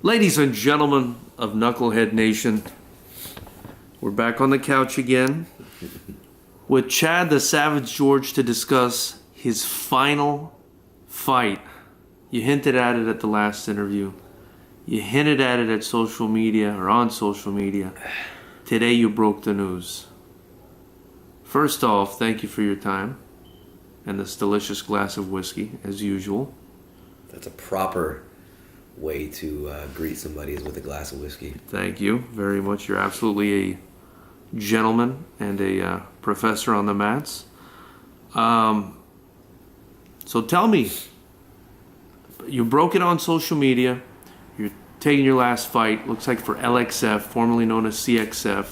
Ladies and gentlemen of Knucklehead Nation, we're back on the couch again with Chad the Savage George to discuss his final fight. You hinted at it at the last interview. You hinted at it at social media or on social media. Today you broke the news. First off, thank you for your time and this delicious glass of whiskey, as usual. That's a proper way to greet somebody, is with a glass of whiskey. Thank you very much. You're absolutely a gentleman and a professor on the mats. So tell me, you broke it on social media. You're taking your last fight, looks like for LXF, formerly known as CXF.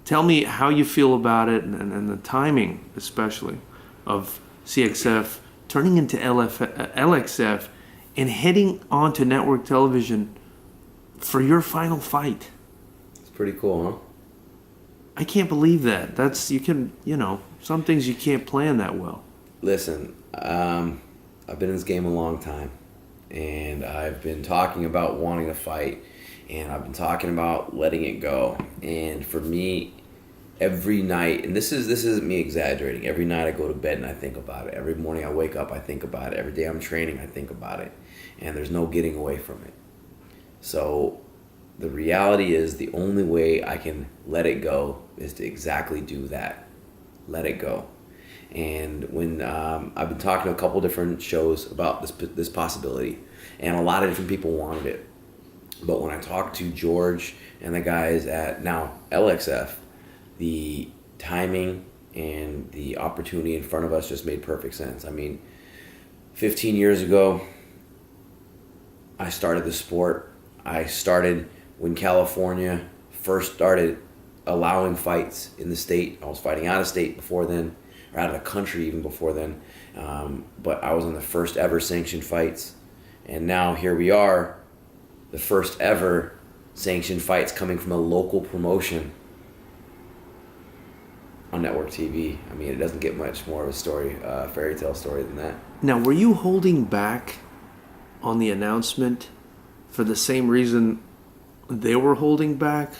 Tell me how you feel about it and the timing, especially, of CXF turning into LXF and heading on to network television for your final fight. It's pretty cool, huh? I can't believe that. Some things you can't plan that well. Listen, I've been in this game a long time, and I've been talking about wanting to fight, and I've been talking about letting it go. And for me, every night, and this isn't me exaggerating, every night I go to bed and I think about it. Every morning I wake up, I think about it. Every day I'm training, I think about it. And there's no getting away from it. So the reality is the only way I can let it go is to exactly do that. Let it go. And when I've been talking to a couple different shows about this possibility, and a lot of different people wanted it. But when I talked to George and the guys at now LXF, the timing and the opportunity in front of us just made perfect sense. I mean, 15 years ago, I started the sport. I started when California first started allowing fights in the state. I was fighting out of state before then, or out of the country even before then. But I was on the first ever sanctioned fights. And now here we are, the first ever sanctioned fights coming from a local promotion on network TV. I mean, it doesn't get much more of a story, fairy tale story than that. Now, were you holding back on the announcement for the same reason they were holding back?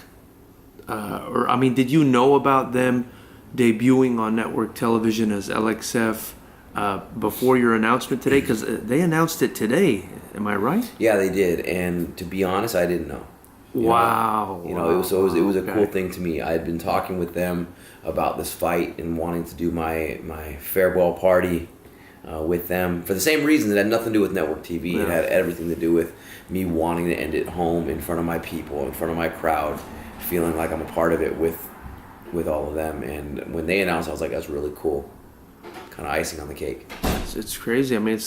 Did you know about them debuting on network television as LXF before your announcement today? Because they announced it today. Am I right? Yeah, they did. And to be honest, I didn't know. Wow. It was a cool thing to me. I had been talking with them about this fight and wanting to do my farewell party with them for the same reason. It had nothing to do with network TV. Yeah. It had everything to do with me wanting to end it home in front of my people, in front of my crowd, feeling like I'm a part of it with all of them. And when they announced, I was like, that's really cool. Kind of icing on the cake. It's crazy. I mean,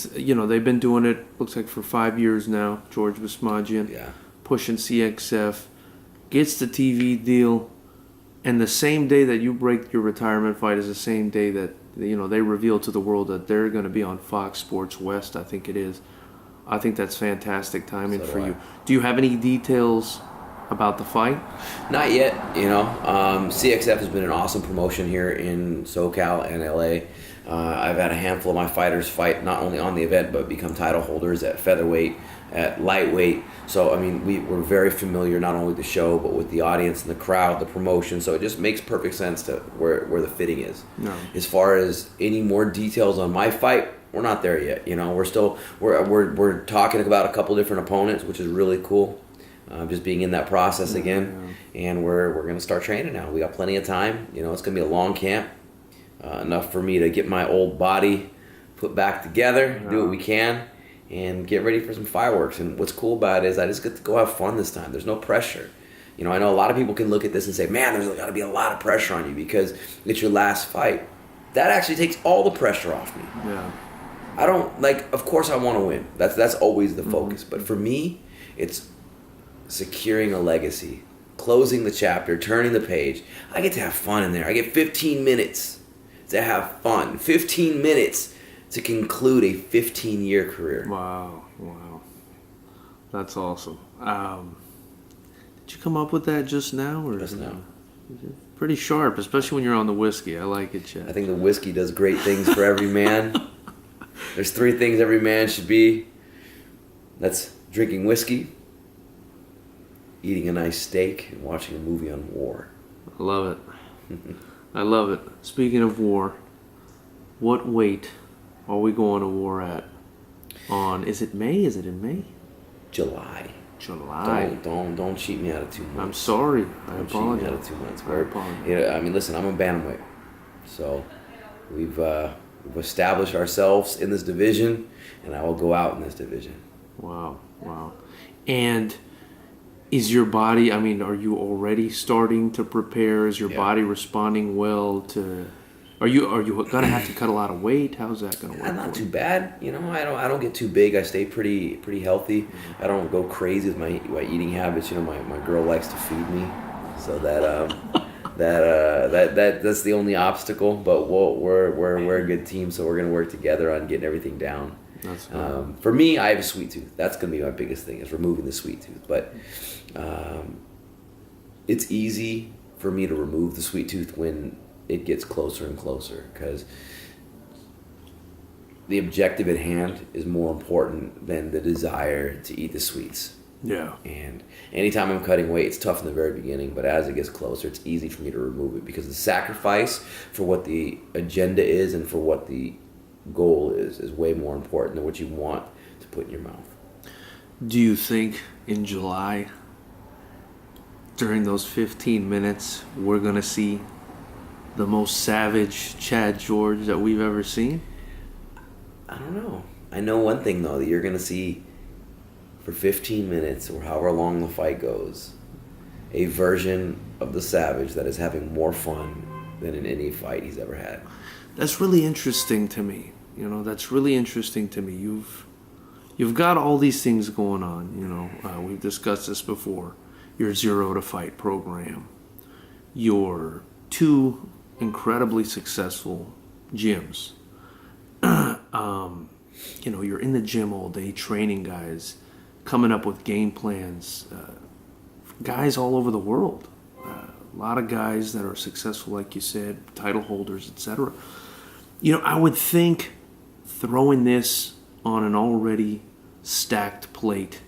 they've been doing it, looks like for 5 years now. George Basmajian. Yeah. Pushing CXF, gets the TV deal, and the same day that you break your retirement fight is the same day that they reveal to the world that they're going to be on Fox Sports West, I think it is. I think that's fantastic timing for you. Do you have any details about the fight? Not yet. CXF has been an awesome promotion here in SoCal and LA. I've had a handful of my fighters fight not only on the event but become title holders at featherweight, at lightweight. So, I mean, we're very familiar not only with the show, but with the audience and the crowd, the promotion. So it just makes perfect sense to where the fitting is. No. As far as any more details on my fight, we're not there yet. We're talking about a couple different opponents, which is really cool. Just being in that process again. Yeah. And we're going to start training now. We got plenty of time. It's going to be a long camp. Enough for me to get my old body put back together, do what we can, and get ready for some fireworks. And what's cool about it is I just get to go have fun this time. There's no pressure. I know a lot of people can look at this and say, man, there's got to be a lot of pressure on you because it's your last fight. That actually takes all the pressure off me. Yeah. I don't, of course I want to win. That's always the focus. But for me, it's securing a legacy, closing the chapter, turning the page. I get to have fun in there. I get 15 minutes to have fun. 15 minutes to conclude a 15-year career. Wow. That's awesome. Did you come up with that just now? Or just now. Pretty sharp, especially when you're on the whiskey. I like it, Chad. I think the whiskey does great things for every man. There's 3 things every man should be. That's drinking whiskey, eating a nice steak, and watching a movie on war. I love it. I love it. Speaking of war, what weight are we going to war at? Is it May? Is it in May? July. July. Don't cheat me out of 2 months. I'm sorry. I Don't cheat apologize. me out of 2 months. I apologize. I mean, listen, I'm a bantamweight, so we've established ourselves in this division, and I will go out in this division. Wow. And is your body, I mean, are you already starting to prepare? Is your body responding well to... Are you going to have to cut a lot of weight? How's that going to work? Not too bad. You know, I don't get too big. I stay pretty healthy. I don't go crazy with my eating habits. You know, my girl likes to feed me, so that's the only obstacle. But we're a good team, so we're gonna work together on getting everything down. That's good. For me, I have a sweet tooth. That's gonna be my biggest thing, is removing the sweet tooth. But it's easy for me to remove the sweet tooth when it gets closer and closer, because the objective at hand is more important than the desire to eat the sweets. Yeah. And anytime I'm cutting weight, it's tough in the very beginning, but as it gets closer, it's easy for me to remove it, because the sacrifice for what the agenda is and for what the goal is way more important than what you want to put in your mouth. Do you think in July, during those 15 minutes, we're going to see the most savage Chad George that we've ever seen? I don't know. I know one thing, though, that you're going to see for 15 minutes or however long the fight goes, a version of the Savage that is having more fun than in any fight he's ever had. That's really interesting to me. You know, that's really interesting to me. You've got all these things going on. You know, we've discussed this before. Your Zero to Fight program, your 2 incredibly successful gyms. You know, you're in the gym all day training guys, coming up with game plans, guys all over the world. A lot of guys that are successful, like you said, title holders, etc. You know, I would think throwing this on an already stacked plate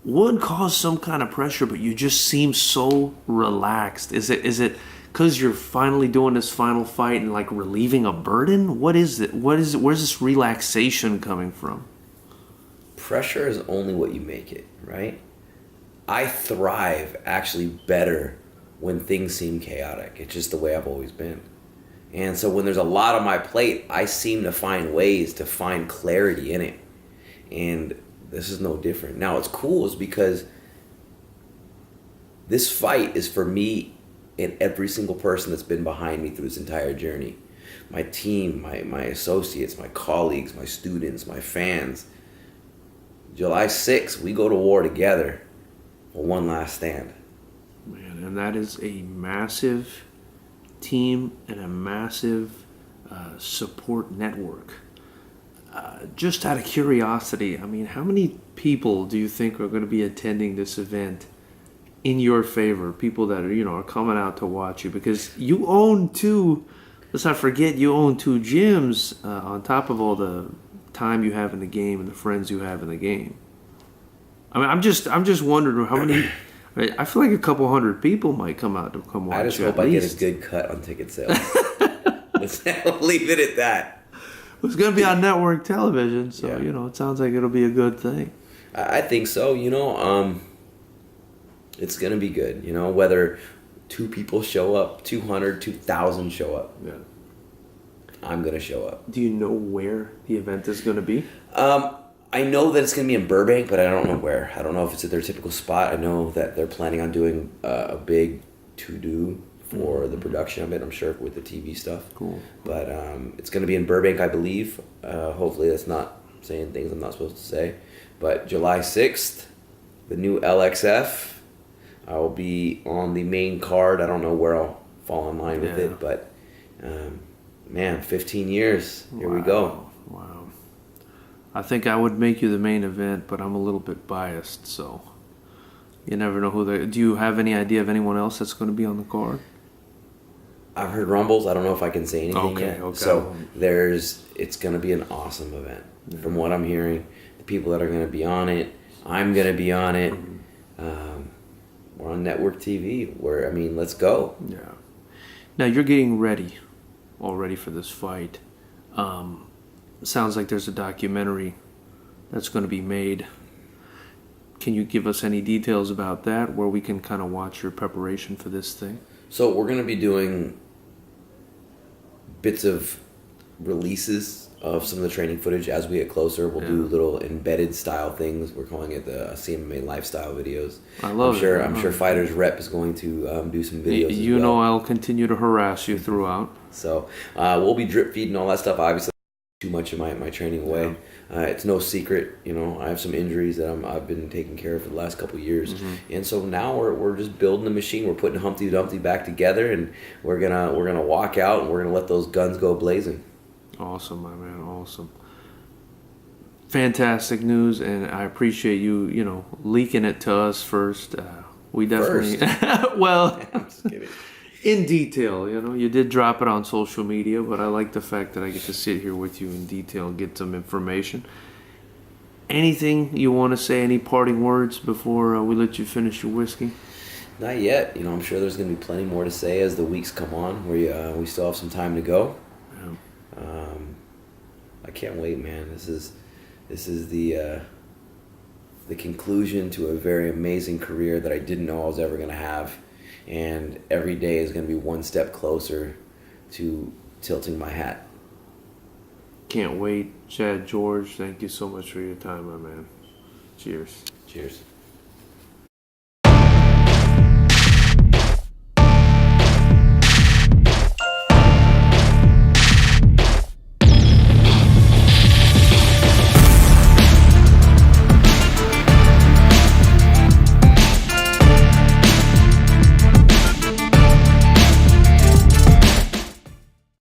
would cause some kind of pressure, but you just seem so relaxed. Is it because you're finally doing this final fight and like relieving a burden? What is it? Where's this relaxation coming from? Pressure is only what you make it, right? I thrive actually better when things seem chaotic. It's just the way I've always been. And so when there's a lot on my plate, I seem to find ways to find clarity in it. And this is no different. Now, what's cool is because this fight is for me and every single person that's been behind me through this entire journey. My team, my associates, my colleagues, my students, my fans. July 6th, we go to war together for one last stand. Man, and that is a massive team and a massive support network. Just out of curiosity, I mean, how many people do you think are going to be attending this event in your favor? People that are, you know, are coming out to watch you, because you own 2. Let's not forget, you own 2 gyms on top of all the time you have in the game and the friends you have in the game. I mean, I'm just wondering how many. I feel like a couple hundred people might come out to come watch. I just you hope at I least. get a good cut on ticket sales. Let's leave it at that. It's going to be on network television, so Yeah. you know, it sounds like it'll be a good thing. I think so. You know, it's going to be good. You know, whether 2 people show up, 200, 2,000 show up. Yeah. I'm going to show up. Do you know where the event is going to be? I know that it's going to be in Burbank, but I don't know where. I don't know if it's at their typical spot. I know that they're planning on doing a big to-do for the production of it, I'm sure, with the TV stuff. Cool. But it's going to be in Burbank, I believe. Hopefully that's not saying things I'm not supposed to say. But July 6th, the new LXF. I will be on the main card. I don't know where I'll fall in line with it, but man, 15 years. Here we go. Wow. I think I would make you the main event, but I'm a little bit biased, so you never know who they. Do you have any idea of anyone else that's going to be on the card? I've heard rumbles. I don't know if I can say anything yet. Okay. So it's going to be an awesome event. From what I'm hearing, the people that are going to be on it, I'm gonna be on it. We're on network TV. Let's go. Yeah. Now you're getting ready already for this fight. Sounds like there's a documentary that's going to be made. Can you give us any details about that, where we can kind of watch your preparation for this thing? So we're gonna be doing bits of releases of some of the training footage as we get closer. We'll do little embedded style things. We're calling it the CMMA lifestyle videos. I love it. I'm sure FightersRep is going to do some videos as You well. know I'll continue to harass you throughout. So we'll be drip feeding all that stuff. Obviously, too much of my training away. It's no secret, I have some injuries that I've been taking care of for the last couple of years, and so now we're just building the machine. We're putting Humpty Dumpty back together, and we're gonna walk out and we're gonna let those guns go blazing. Awesome, my man. Awesome. Fantastic news, and I appreciate you, leaking it to us first. We definitely, well, I'm just kidding. In detail, you did drop it on social media, but I like the fact that I get to sit here with you in detail and get some information. Anything you want to say, any parting words before we let you finish your whiskey? Not yet. I'm sure there's going to be plenty more to say as the weeks come on. We still have some time to go. Yeah. I can't wait, man. This is the conclusion to a very amazing career that I didn't know I was ever going to have, and every day is going to be one step closer to tilting my hat. Can't wait. Chad, George, thank you so much for your time, my man. Cheers. Cheers.